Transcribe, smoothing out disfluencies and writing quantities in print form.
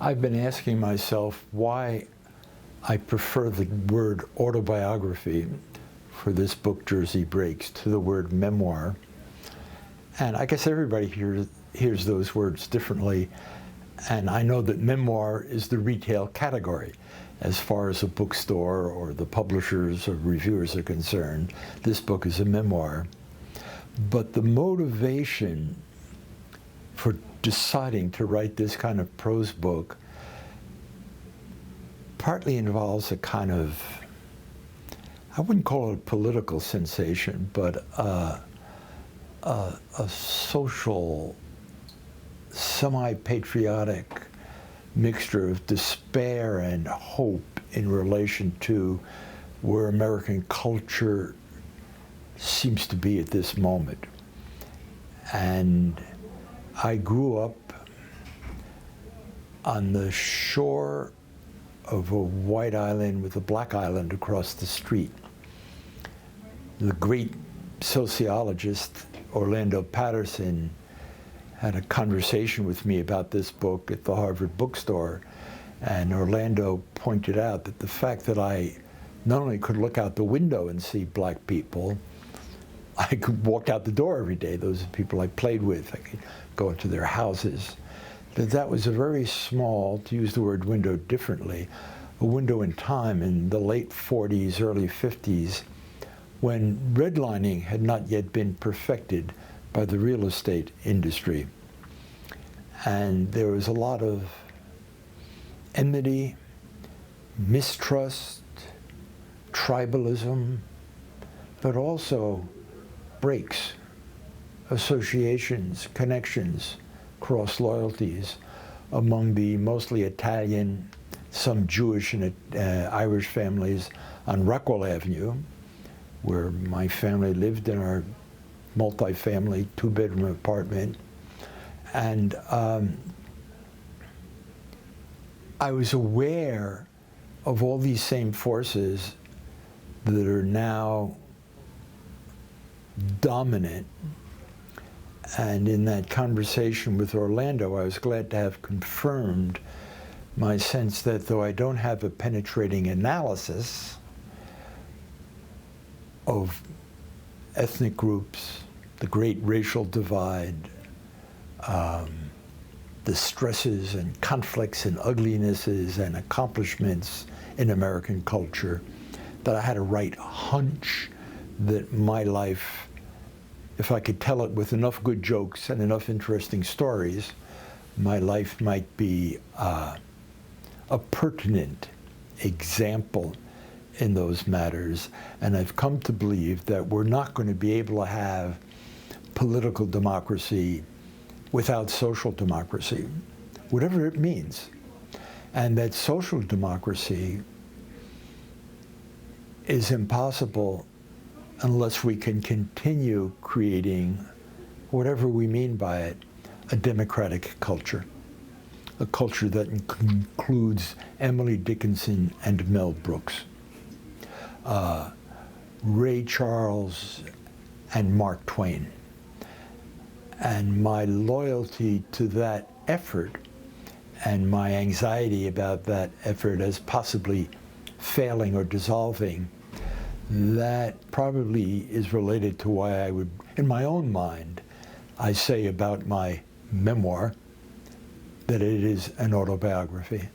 I've been asking myself why I prefer the word autobiography for this book, Jersey Breaks, to the word memoir. And I guess everybody hears those words differently. And I know that memoir is the retail category. As far as a bookstore or the publishers or reviewers are concerned, this book is a memoir. But the motivation for deciding to write this kind of prose book partly involves a kind of, I wouldn't call it a political sensation, but a social, semi-patriotic mixture of despair and hope in relation to where American culture seems to be at this moment. And I grew up on the shore of a white island with a black island across the street. The great sociologist Orlando Patterson had a conversation with me about this book at the Harvard bookstore, and Orlando pointed out that the fact that I not only could look out the window and see black people, I could walk out the door every day. Those are people I played with. I could go into their houses. That was a very small, to use the word window differently, a window in time in the late 40s, early 50s, when redlining had not yet been perfected by the real estate industry. And there was a lot of enmity, mistrust, tribalism, but also breaks, associations, connections, cross loyalties among the mostly Italian, some Jewish and Irish families on Rockwell Avenue, where my family lived in our multi-family, two-bedroom apartment. And I was aware of all these same forces that are now dominant. And in that conversation with Orlando, I was glad to have confirmed my sense that though I don't have a penetrating analysis of ethnic groups, the great racial divide, the stresses and conflicts and uglinesses and accomplishments in American culture, that I had a right hunch that my life, if I could tell it with enough good jokes and enough interesting stories, my life might be a pertinent example in those matters. And I've come to believe that we're not going to be able to have political democracy without social democracy, whatever it means. And that social democracy is impossible unless we can continue creating, whatever we mean by it, a democratic culture. A culture that includes Emily Dickinson and Mel Brooks, Ray Charles and Mark Twain. And my loyalty to that effort and my anxiety about that effort as possibly failing or dissolving, that probably is related to why I would, in my own mind, I say about my memoir that it is an autobiography.